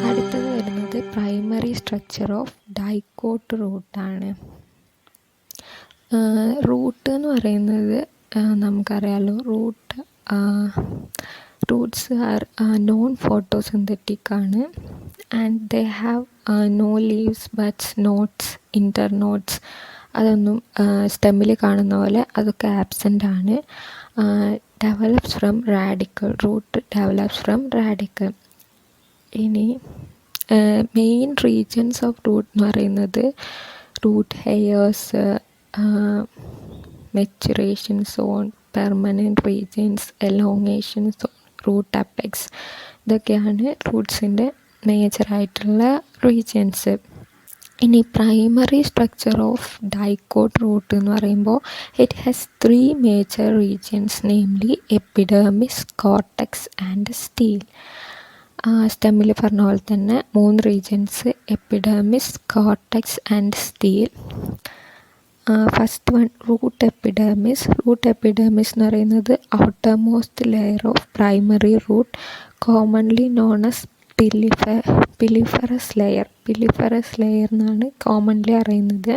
അടുത്തത് വരുന്നത് primary structure of dicot റൂട്ടാണ്. റൂട്ട് എന്ന് പറയുന്നത് നമുക്കറിയാലോ, റൂട്ട്സ് ആർ നോൺ ഫോട്ടോസിന്തറ്റിക് ആണ്. And they have no leaves buds nodes internodes. അതൊന്നും സ്റ്റെമ്മിൽ കാണുന്ന പോലെ അതൊക്കെ ആബ്സെൻ്റ് ആണ്. Develops from radical. Root develops from radical. ഇനി മെയിൻ റീജൻസ് ഓഫ് റൂട്ട് എന്ന് പറയുന്നത് root hairs, maturation zone, permanent regions, elongation zone, root apex. ഇതൊക്കെയാണ് റൂട്ട്സിൻ്റെ മേജറായിട്ടുള്ള റീജൻസ്. ഇനി primary structure of dicot root എന്ന് പറയുമ്പോൾ it has 3 major regions, namely epidermis, cortex and stele. സ്റ്റെമ്മിൽ പറഞ്ഞ പോലെ തന്നെ 3 regions: epidermis, cortex and stele. First one, root epidermis. Root epidermis എന്ന് പറയുന്നത് outermost layer of primary root, commonly known as piliferous layer. Piliferous layer എന്നാണ് commonly അറിയുന്നത്.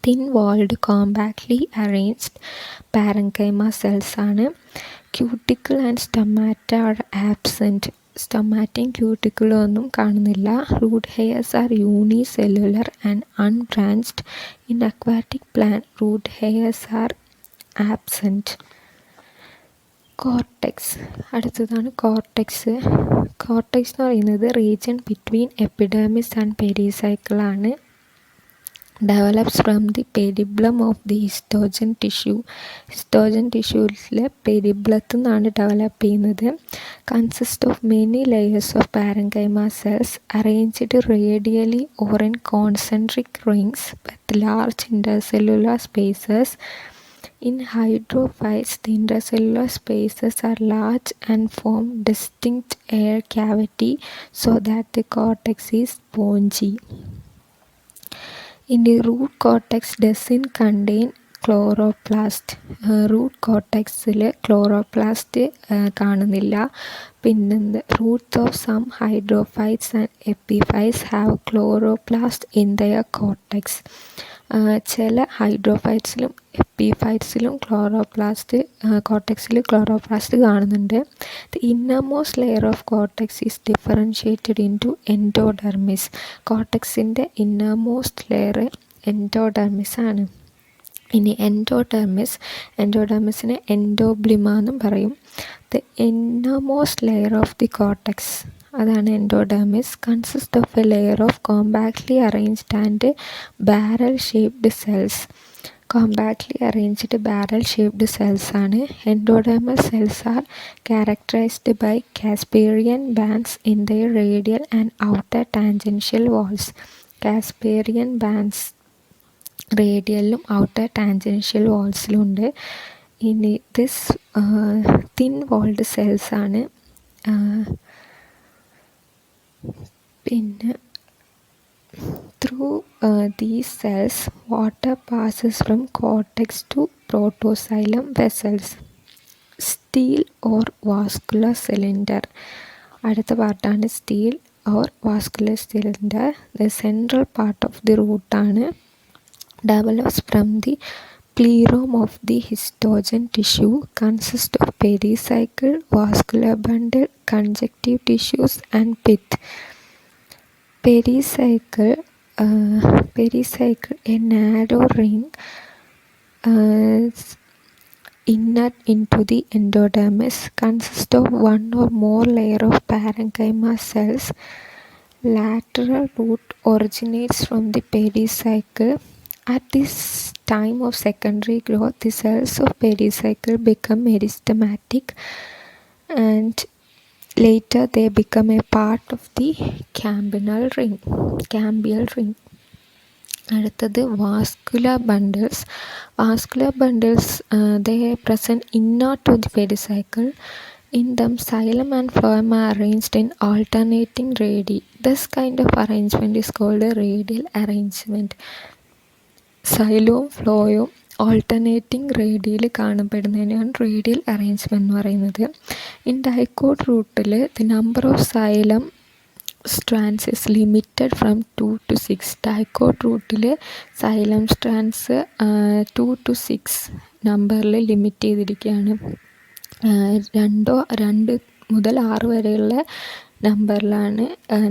Thin walled compactly arranged parenchyma cells ആണ്. Cuticle and stomata are absent. സ്റ്റൊമാറ്റയും ക്യൂട്ടിക്കിളും ഒന്നും കാണുന്നില്ല. Root hairs are unicellular and unbranched. In aquatic plant root hairs are absent. Cortex. അടുത്തതാണ് cortex. Cortex എന്ന് പറയുന്നത് region between epidermis and pericycle ആണ്. Develops from the periblem of the histogen tissue. Histogen ടിഷ്യൂസിലെ പെരിബ്ലത്തിൽ നിന്നാണ് ഡെവലപ്പ് ചെയ്യുന്നത്. Consist of many layers of parenchyma cells arranged radially or in concentric rings with large intercellular spaces. In hydrophytes, the intercellular spaces are large and form distinct air cavity so that the cortex is spongy. In the root cortex doesn't contain chloroplast. Root കോർട്ടെക്സിൽ chloroplast കാണുന്നില്ല. പിന്നെ roots of some hydrophytes and epiphytes have chloroplast in their cortex. ചില ഹൈഡ്രോഫൈറ്റ്സിലും എപ്പിഫൈറ്റ്സിലും കോർട്ടെക്സിൽ chloroplast കാണുന്നുണ്ട്. The innermost layer of cortex is differentiated into endodermis. കോർട്ടെക്സിൻ്റെ innermost layer endodermis ആണ്. ഇനി എൻഡോഡെർമിസിനെ എൻഡോബ്ലിമ എന്നും പറയും. The innermost layer of the cortex, അതാണ് endodermis, consist of a layer of compactly arranged and barrel shaped cells. Compactly arranged barrel shaped cells ആണ്. Endodermal cells are characterized by Casparian bands in their radial and outer tangential walls. Casparian bands റേഡിയലിലും outer tangential വാൾസിലും ഉണ്ട്. ഇനി this thin walled cells ആണ്. പിന്നെ through these cells water passes from cortex to protoxylem vessels. Stele or vascular cylinder. അടുത്ത പാർട്ടാണ് stele or vascular cylinder. The central part of the റൂട്ടാണ്. Develops from the plerome of the histogen tissue, consists of pericycle, vascular bundle, conjunctive tissues and pith. Pericycle, a narrow ring inner into the endodermis, consists of one or more layer of parenchyma cells. Lateral root originates from the pericycle. At this time of secondary growth, the cells of pericycle become meristematic and later they become a part of the cambial ring. അടുത്തത് vascular bundles. Vascular bundles they are present inner to the pericycle. In them, xylem and phloem are arranged in alternating radii. This kind of arrangement is called a radial arrangement. Xylem, phloem alternating radial കാണപ്പെടുന്നതിനാണ് radial arrangement എന്ന് പറയുന്നത്. In dicot റൂട്ടിൽ the number of xylem strands is limited from 2 to 6. Dicot റൂട്ടിൽ xylem strands 2 to 6 നമ്പറിൽ limit ചെയ്തിരിക്കുകയാണ്. 2 മുതൽ 6 വരെയുള്ള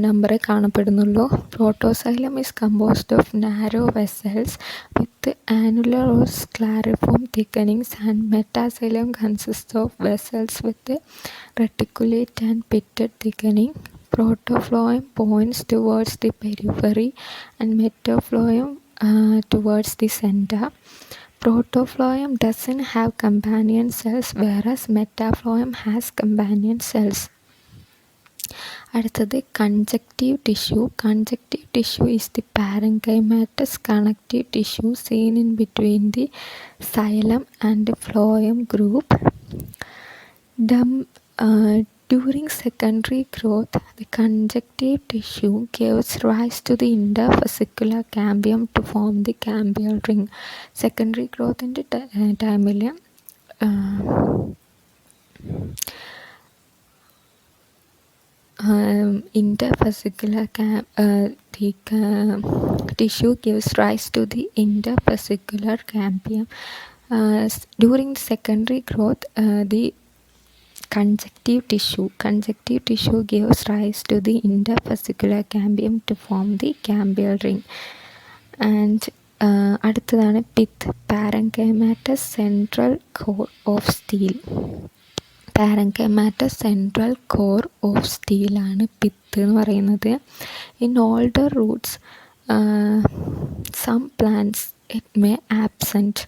നമ്പറേ കാണപ്പെടുന്നുള്ളൂ. Protoxylem is composed of narrow vessels with annular or scalariform thickenings and metaxylem consist of vessels with reticulate and pitted thickening. Protoploem points towards the periphery and metaploem towards the center. Protoploem doesn't have companion cells, whereas metaploem has companion cells. അടുത്തത് conjunctive tissue. Conjunctive tissue is the parenchymatous connective tissue seen in between the xylem and the phloem group. During secondary growth, the conjunctive tissue gives rise to the intervesicular cambium to form the cambial ring. Secondary growth in the time intervesicular tissue gives rise to the intervesicular cambium. During secondary growth, the conjunctive tissue gives rise to the intervesicular cambium to form the cambial ring. And അടുത്തതാണ് pith, parenchymatous central core of steel. parenchymatous central core of steel ആണ് pith എന്ന് പറയുന്നത്. In older roots, some plants it may absent.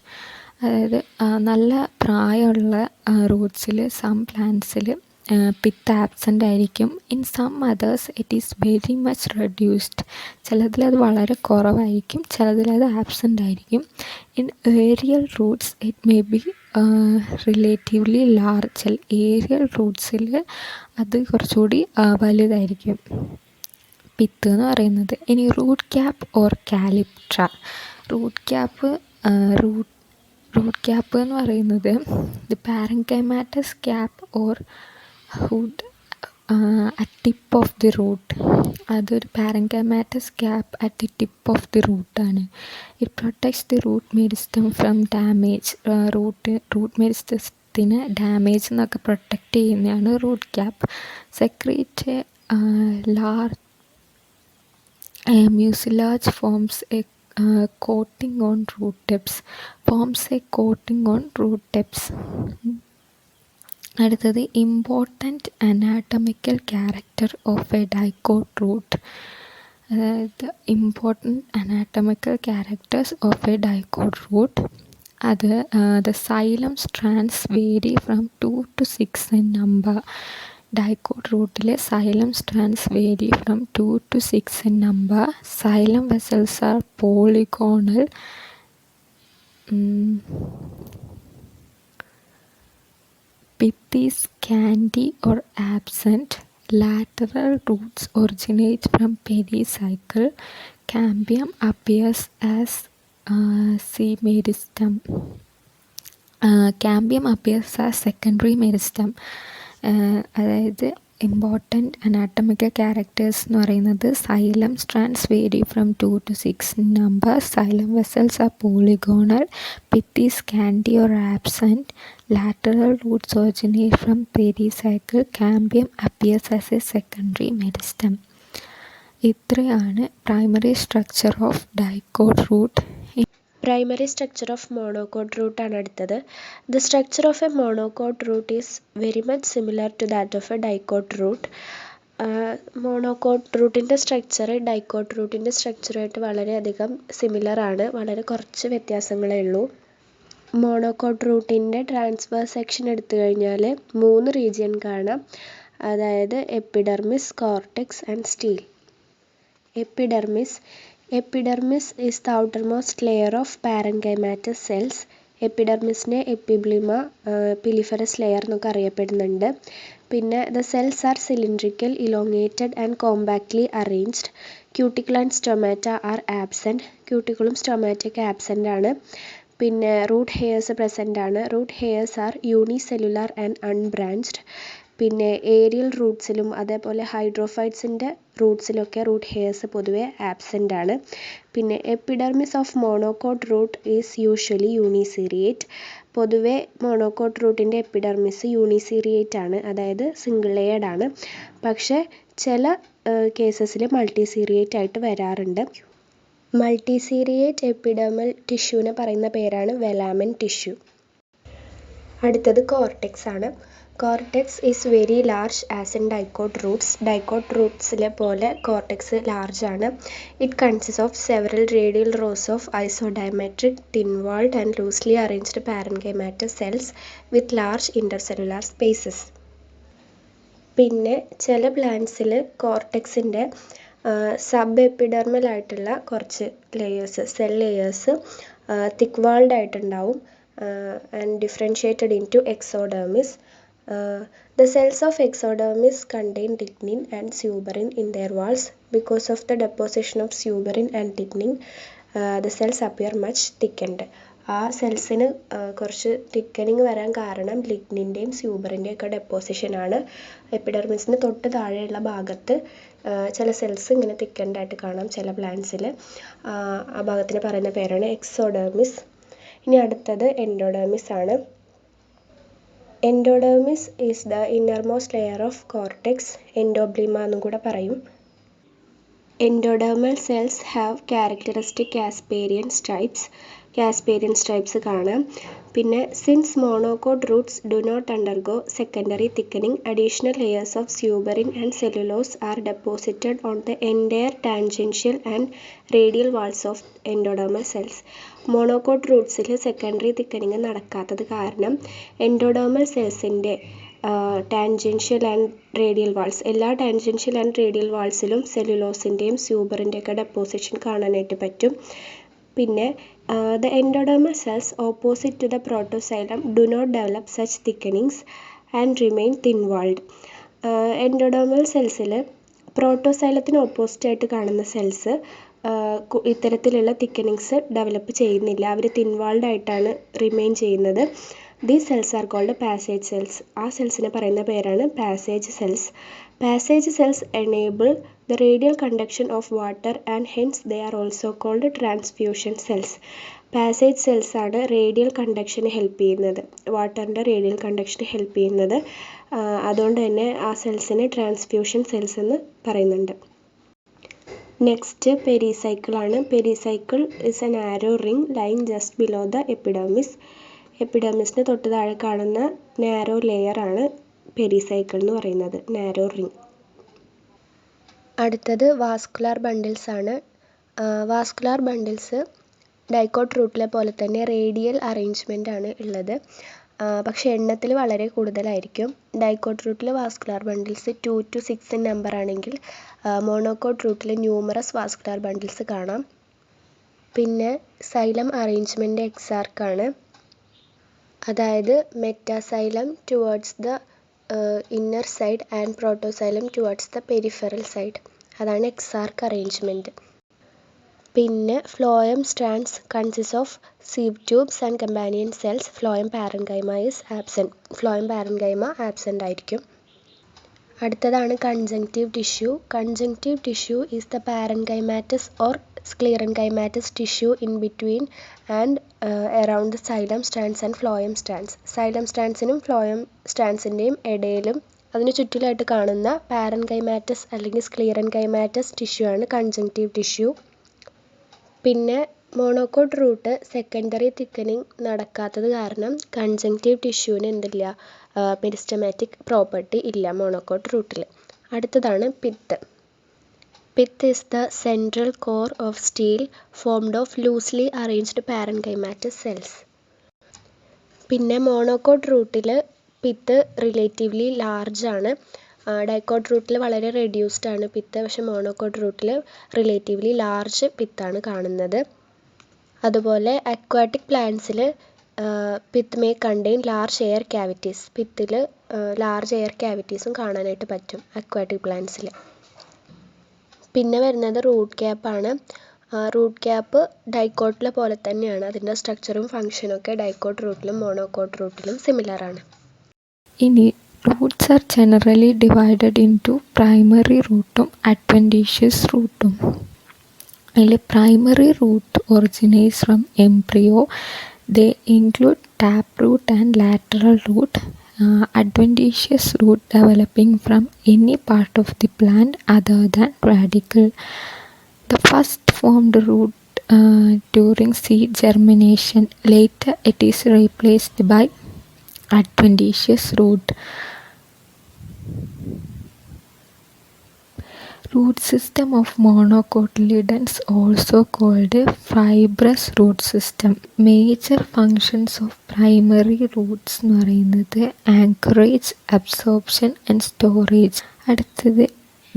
അതായത് നല്ല പ്രായമുള്ള റൂട്ട്സിൽ some പ്ലാന്റ്സിൽ pith absent ആയിരിക്കും. In some others it is very much reduced. ചിലതിലത് വളരെ കുറവായിരിക്കും, ചിലതിലത് ആബ്സെൻ്റ് ആയിരിക്കും. In aerial roots it may be relatively large. Aerial റൂട്ട്സിൽ അത് കുറച്ചുകൂടി വലുതായിരിക്കും പിത്ത് എന്ന് പറയുന്നത്. ഇനി root cap or calyptra. Root cap എന്ന് പറയുന്നത് the parenchymatous cap or hood at tip of the root. അതൊരു parenchymatous cap at the tip of the റൂട്ടാണ്. It protects the root meristem from damage. Root മെരിസ്റ്റത്തിന് damage എന്നൊക്കെ protect ചെയ്യുന്നതാണ് root cap. Secrete large mucilage forms a coating on root tips. അടുത്തത് important anatomical character of a dicot root. അതായത് important anatomical characters of a dicot root. അത് the xylem strands vary from 2 to 6 in number. Dicot റൂട്ടിലെ xylem strands vary from 2 to 6 in number. Xylem vessels are polygonal. Pith is scanty or absent. Lateral roots originate from pericycle. Cambium appears as meristem. Cambium appears as secondary meristem. അതായത് important anatomical characters എന്ന് പറയുന്നത് xylem strands vary from 2 to 6 in number. Xylem vessels are polygonal. Pith is scanty or absent. Lateral roots originate from pericycle. Cambium appears as a secondary meristem. ഇത്രയാണ് primary structure of dicot root. Primary structure of monocot root ആണ് അടുത്തത്. The structure of a monocot root is very much similar to that of a dicot root. Monocot റൂട്ടിൻ്റെ structure dicot റൂട്ടിൻ്റെ സ്ട്രക്ചറുമായിട്ട് വളരെയധികം similar ആണ്. വളരെ കുറച്ച് വ്യത്യാസങ്ങളേ ഉള്ളൂ. മോണോകോട്ട് റൂട്ടിൻ്റെ ട്രാൻസ്വേഴ്സ് സെക്ഷൻ എടുത്തു കഴിഞ്ഞാൽ 3 റീജിയൻ കാണാം. അതായത് epidermis, cortex and stele. Epidermis is the outermost layer of parenchymatous cells. എപ്പിഡെർമിസിനെ എപ്പിബ്ലിമ, പിലിഫറസ് ലെയർ എന്നൊക്കെ അറിയപ്പെടുന്നുണ്ട്. പിന്നെ the cells are cylindrical, elongated and compactly arranged. Cuticle and stomata are absent. ക്യൂട്ടിക്കിളും സ്റ്റൊമാറ്റയൊക്കെ ആബ്സെൻ്റ് ആണ്. പിന്നെ റൂട്ട് ഹെയർസ് പ്രസൻ്റ് ആണ്. Root hairs are unicellular and unbranched. പിന്നെ ഏരിയൽ റൂട്ട്സിലും അതേപോലെ ഹൈഡ്രോഫൈറ്റ്സിൻ്റെ റൂട്ട്സിലൊക്കെ റൂട്ട് ഹെയർസ് പൊതുവെ ആബ്സെൻ്റ് ആണ്. പിന്നെ epidermis of monocot root is usually യൂണിസീരിയേറ്റ്. പൊതുവെ മോണോകോട്ട് റൂട്ടിൻ്റെ എപ്പിഡെർമിസ് യൂണിസീരിയേറ്റ് ആണ്, അതായത് സിംഗിൾ ലെയർഡ് ആണ്. പക്ഷേ ചില കേസസിൽ മൾട്ടിസീരിയേറ്റ് ആയിട്ട് വരാറുണ്ട്. മൾട്ടിസീരിയേറ്റ് എപ്പിഡെർമൽ ടിഷ്യൂവിനെ പറയുന്ന പേരാണ് വെലാമൻ ടിഷ്യൂ. അടുത്തത് കോർട്ടെക്സ് ആണ്. Cortex is very large as in dicot roots. Dicot റൂട്ട്സിലെ പോലെ കോർട്ടെക്സ് ലാർജ് ആണ്. It consist of several radial rows of isodiametric thin walled and loosely arranged parenchymatous cells with large intercellular spaces. പിന്നെ ചില പ്ലാന്റ്സിൽ കോർട്ടെക്സിൻ്റെ subepidermal ആയിട്ടുള്ള കുറച്ച് layers, cell layers thick walled ആയിട്ടുണ്ടാവും and differentiated into exodermis. The cells of exodermis contain lignin and suberin in their walls. Because of the deposition of suberin and lignin, the cells appear much thickened. ആ സെൽസിന് കുറച്ച് thickening വരാൻ കാരണം ലിഗ്നിൻ്റെയും സ്യൂബറിൻ്റെയും ഒക്കെ ഡെപ്പോസിഷനാണ്. എപ്പിഡെർമിസിന് തൊട്ട് താഴെയുള്ള ഭാഗത്ത് ചില സെൽസ് ഇങ്ങനെ തിക്കൻഡ് ആയിട്ട് കാണാം ചില പ്ലാന്റ്സിൽ. ആ ഭാഗത്തിന് പറയുന്ന പേരാണ് എക്സോഡെർമിസ്. ഇനി അടുത്തത് എൻഡോഡെർമിസ് ആണ്. Endodermis is the innermost layer of cortex. എൻഡോബ്ലിമ എന്നും കൂടെ പറയും. Endodermal cells have characteristic Casparian stripes. Casparian stripes കാണാം. പിന്നെ since monocot roots do not undergo secondary thickening, additional layers of suberin and cellulose are deposited on the entire tangential and radial walls of endodermal cells. Monocot റൂട്ട്സിൽ secondary thickening നടക്കാത്തത് കാരണം endodermal സെൽസിൻ്റെ tangential and radial walls, എല്ലാ tangential and radial വാൾസിലും സെല്ലുലോസിൻ്റെയും സ്യൂബറിൻ്റെയൊക്കെ deposition കാണാനായിട്ട് പറ്റും. പിന്നെ the endodermal cells opposite to the protosylum do not develop such thickenings and remain thin-walled. Endodermal സെൽസിൽ പ്രോട്ടോസൈലത്തിന് ഓപ്പോസിറ്റ് ആയിട്ട് കാണുന്ന സെൽസ് ഇത്തരത്തിലുള്ള തിക്കനിങ്സ് ഡെവലപ്പ് ചെയ്യുന്നില്ല. അവർ തിൻ-വാൾഡ് ആയിട്ടാണ് റിമെയിൻ ചെയ്യുന്നത്. These cells are called passage cells. ആ സെൽസിനെ പറയുന്ന പേരാണ് passage cells. Passage cells enable the radial conduction of water and hence they are also called transfusion cells. Passage cells ആണ് റേഡിയൽ കണ്ടക്ഷന് ഹെൽപ്പ് ചെയ്യുന്നത്, വാട്ടറിൻ്റെ റേഡിയൽ കണ്ടക്ഷന് ഹെൽപ്പ് ചെയ്യുന്നത്. അതുകൊണ്ട് തന്നെ ആ സെൽസിനെ ട്രാൻസ്ഫ്യൂഷൻ സെൽസ് എന്ന് പറയുന്നുണ്ട്. നെക്സ്റ്റ് പെരിസൈക്കിൾ ആണ്. Pericycle is a narrow ring lying just below the epidermis. എപ്പിഡെർമിസിന് തൊട്ട് താഴെ കാണുന്ന നാരോ ലെയർ ആണ് പെരിസൈക്കിൾ എന്ന് പറയുന്നത്, നാരോ റിംഗ്. അടുത്തത് വാസ്കുലാർ ബണ്ടിൽസ് ആണ്. വാസ്കുലാർ ബണ്ടിൽസ് ഡൈക്കോട്ട് റൂട്ടിലെ പോലെ തന്നെ റേഡിയൽ അറേഞ്ച്മെൻ്റ് ആണ് ഉള്ളത്. പക്ഷേ എണ്ണത്തിൽ വളരെ കൂടുതലായിരിക്കും. ഡൈക്കോട്ട് റൂട്ടിൽ വാസ്കുലാർ ബണ്ടിൽസ് 2 to 6 നമ്പർ ആണെങ്കിൽ മോണോകോട്ട് റൂട്ടിൽ ന്യൂമറസ് വാസ്കുലാർ ബണ്ടിൽസ് കാണാം. പിന്നെ സൈലം അറേഞ്ച്മെൻ്റ് എക്സാർക്കാണ്, അതായത് metaxylem towards the inner side and protoxylem towards the peripheral side. അതാണ് എക്സാർക്ക് അറേഞ്ച്മെൻറ്റ്. പിന്നെ phloem strands consist of sieve tubes and companion cells. Phloem parenchyma is absent. Phloem parenchyma absent ആയിരിക്കും. അടുത്തതാണ് conjunctive tissue. Conjunctive tissue is the parenchymatous or sclerenchymatous tissue in between and around the xylem strands and phloem strands. Xylem സ്ട്രാൻഡ്സിനും phloem സ്ട്രാൻഡ്സിൻ്റെയും ഇടയിലും അതിന് ചുറ്റിലായിട്ട് കാണുന്ന parenchymatous അല്ലെങ്കിൽ sclerenchymatous tissue ആണ് കൺജങ്ക്റ്റീവ് ടിഷ്യൂ. പിന്നെ മോണോകോട്ട് റൂട്ട് സെക്കൻഡറി തിക്കനിങ് നടക്കാത്തത് കാരണം കൺജങ്ക്റ്റീവ് ടിഷ്യൂവിന് എന്തില്ല, മെരിസ്റ്റമാറ്റിക് പ്രോപ്പർട്ടി ഇല്ല മോണോകോട്ട് റൂട്ടിൽ. അടുത്തതാണ് pith. Pith is the central core of steel formed of loosely arranged parenchymatous cells. പിന്നെ മോണോകോട്ട് റൂട്ടിൽ പിത്ത് റിലേറ്റീവ്ലി ലാർജ് ആണ്. ഡൈക്കോട്ട് റൂട്ടിൽ വളരെ റെഡ്യൂസ്ഡ് ആണ് പിത്ത്, പക്ഷെ മോണോകോട്ട് റൂട്ടിൽ റിലേറ്റീവ്ലി ലാർജ് പിത്താണ് കാണുന്നത്. അതുപോലെ അക്വാട്ടിക് പ്ലാന്റ്സിൽ pith may contain large air cavities. പിത്തിൽ ലാർജ് എയർ ക്യാവിറ്റീസും കാണാനായിട്ട് പറ്റും അക്വാട്ടിക് പ്ലാന്റ്സിൽ. പിന്നെ വരുന്നത് റൂട്ട് ക്യാപ്പാണ്. റൂട്ട് ക്യാപ്പ് ഡൈക്കോട്ടിലെ പോലെ തന്നെയാണ്. അതിൻ്റെ സ്ട്രക്ചറും ഫങ്ഷനും ഒക്കെ ഡൈക്കോട്ട് റൂട്ടിലും മോണോകോട്ട് റൂട്ടിലും സിമിലറാണ്. ഇനി roots are generally divided into primary റൂട്ടും അഡ്വൻറ്റീഷ്യസ് റൂട്ടും. അതിൽ primary root originates from embryo. They include tap root and lateral root. Adventitious root developing from any part of the plant other than radicle. The first formed root during seed germination. Later it is replaced by adventitious root. Root system of monocotyledons also called a fibrous root system. Major functions of primary roots എന്ന് പറയുന്നത് anchorage, absorption and storage. അടുത്തത്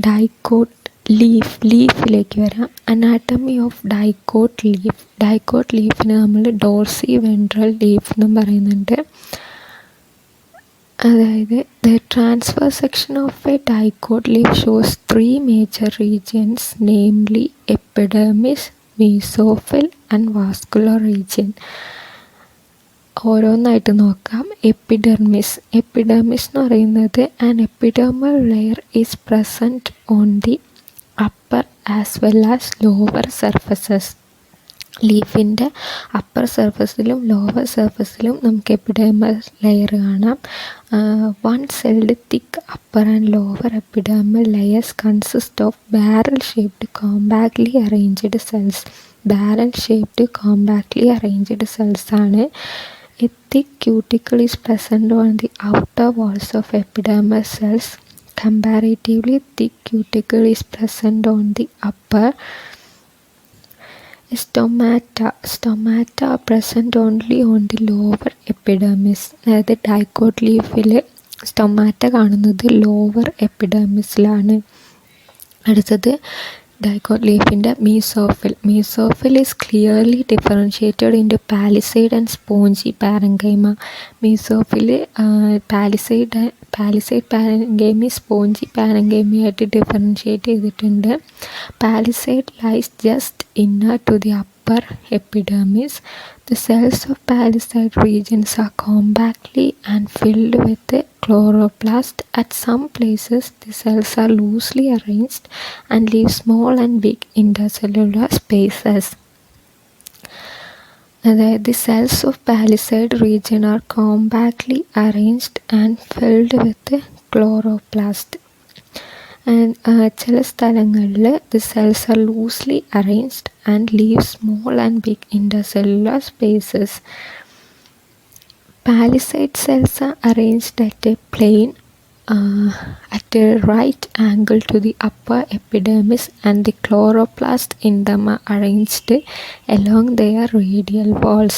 dicot ലീഫിലേക്ക് വരാം. Anatomy of dicot leaf. Dicot ലീഫിന് നമ്മൾ dorsiventral leaf എന്നും പറയുന്നുണ്ട്. അതായത് the transfer section of a dicot leaf shows 3 major regions, namely epidermis, mesophyll and vascular region. ഓരോന്നായിട്ട് നോക്കാം. എപ്പിഡെർമിസ് എന്ന് പറയുന്നത് an epidermal layer is present on the upper as well as lower surfaces. ലീഫിൻ്റെ upper സർഫസിലും lower സർഫസിലും നമുക്ക് epidermal layer കാണാം. One celled thick upper and lower epidermal layers consist of barrel shaped compactly arranged cells. Barrel shaped compactly arranged cells ആണ്. A thick cuticle is present on the outer walls of epidermal cells. Comparatively thick cuticle is present on the upper. Stomata are present only on the lower epidermis. അതായത് dicot ലീഫിൽ stomata കാണുന്നത് lower എപ്പിഡെർമിസിലാണ്. അടുത്തത് dicot ലീഫിൻ്റെ mesophyll is clearly differentiated into palisade and spongy parenchyma. Mesophyll palisade parenchyma spongy പാരങ്കൈമയായിട്ട് differentiate ചെയ്തിട്ടുണ്ട്. Palisade lies just inner to the upper epidermis. The cells of palisade regions are compactly and filled with chloroplast. At some places, the cells are loosely arranged and leave small and big intercellular spaces. The cells of palisade region are compactly arranged and filled with chloroplast. ചില സ്ഥലങ്ങളിൽ the cells are loosely arranged and leave small and big intercellular spaces. Palisade cells are arranged at a plane at a right angle to the upper epidermis, and the chloroplast in them are arranged along their radial walls.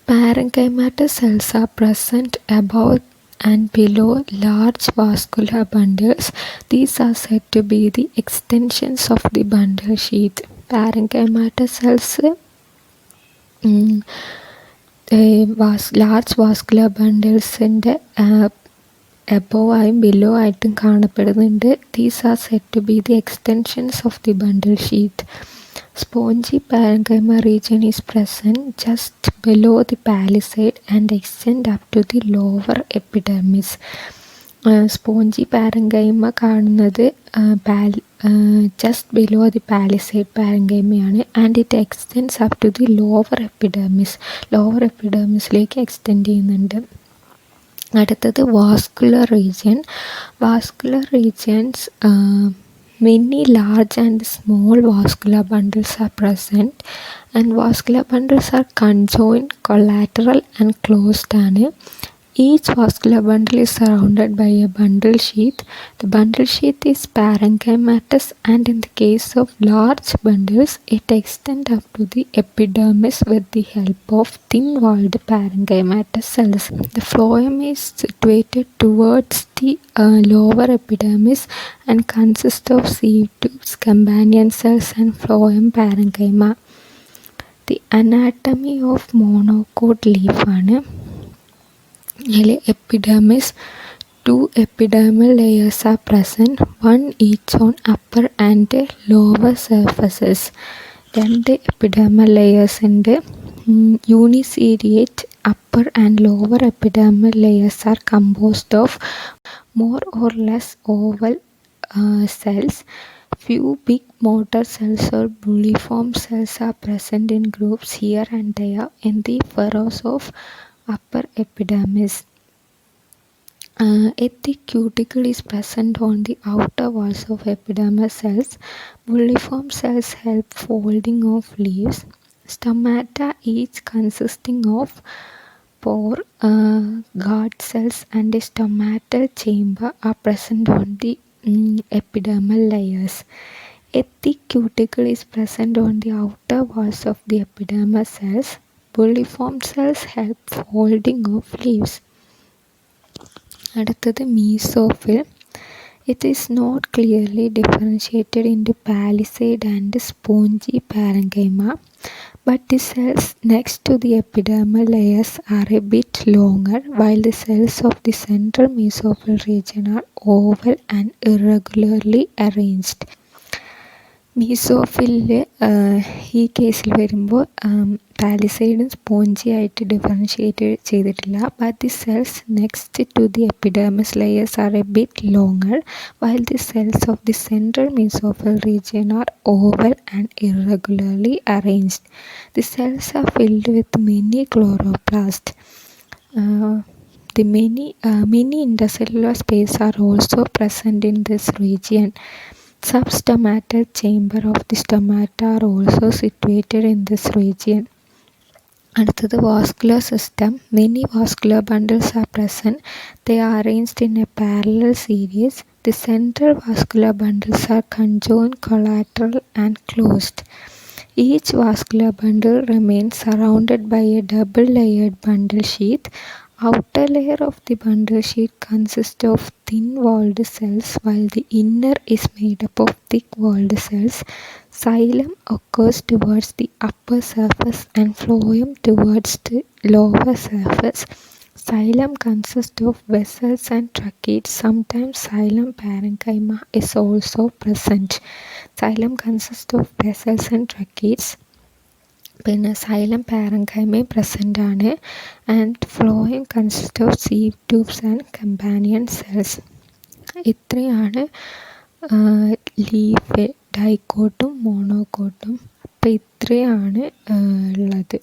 Parenchymatous cells are present above and below large vascular bundles. These are said to be the extensions of the bundle sheath. Parenchymatous cells large vascular ബണ്ടിൽസിൻ്റെ above ആയും below ആയിട്ടും കാണപ്പെടുന്നുണ്ട്. These are said to be the extensions of the bundle sheath. Spongy parenchyma region is present just below the palisade and extend up to the lower epidermis. Spongy parenchyma കാണുന്നത് just below the palisade പാരങ്കൈമയാണ്. And it extends up to the lower എപ്പിഡെർമിസിലേക്ക് extend ചെയ്യുന്നുണ്ട്. അടുത്തത് vascular regions many large and small vascular bundles are present, and vascular bundles are conjoined, collateral and closed ആണ്. Each vascular bundle is surrounded by a bundle sheath. The bundle sheath is parenchymatous, and in the case of large bundles, it extends up to the epidermis with the help of thin-walled parenchymatous cells. The phloem is situated towards the lower epidermis and consists of sieve tubes, companion cells, and phloem parenchyma. The anatomy of monocot leaf ആണ്. അതിൽ epidermis, Two epidermal layers are present, one each on upper and lower surfaces. രണ്ട് epidermal layers ഉണ്ട്. Uniseriate upper and lower epidermal layers are composed of more or less oval cells. Few big motor cells or bulliform cells are present in groups here and there in the furrows of upper epidermis. A thick cuticle is present on the outer walls of epidermal cells. Bulliform cells help folding of leaves. Stomata, each consisting of pore, guard cells and a stomatal chamber, are present on the epidermal layers. A thick cuticle is present on the outer walls of the epidermal cells. Bulliform cells help folding of leaves. അടുത്തത് mesophyll. It is not clearly differentiated into palisade and spongy parenchyma, but the cells next to the epidermal layers are a bit longer, while the cells of the central mesophil region are oval and irregularly arranged. മീസോഫിലിൽ ഈ കേസിൽ വരുമ്പോൾ പാലിസൈഡും spongy ആയിട്ട് differentiate ചെയ്തിട്ടില്ല. But the cells next to the epidermis layers are a bit longer, while the cells of the central mesophyll region are oval and irregularly arranged. The cells are filled with many chloroplast. The many intercellular space are also present in this region. Substomatal chamber of the stomata are also situated in this region. അടുത്തത് vascular system. Many vascular bundles are present. They are arranged in a parallel series. The central vascular bundles are conjoined, collateral and closed. Each vascular bundle remains surrounded by a double layered bundle sheath. Outer layer of the bundle sheet consists of thin walled cells, while the inner is made up of thick walled cells. Xylem occurs towards the upper surface and phloem towards the lower surface. Xylem consists of vessels and tracheids. Sometimes xylem parenchyma is also present. Xylem consists of vessels and tracheids. പിന്നെ xylem പാരൻകൈമയും present ആണ്. And phloem consist of sieve tubes and companion cells. ഇത്രയാണ് leaf ഡൈക്കോട്ടും മോണോകോട്ടും. അപ്പോൾ ഇത്രയാണ് ഉള്ളത്.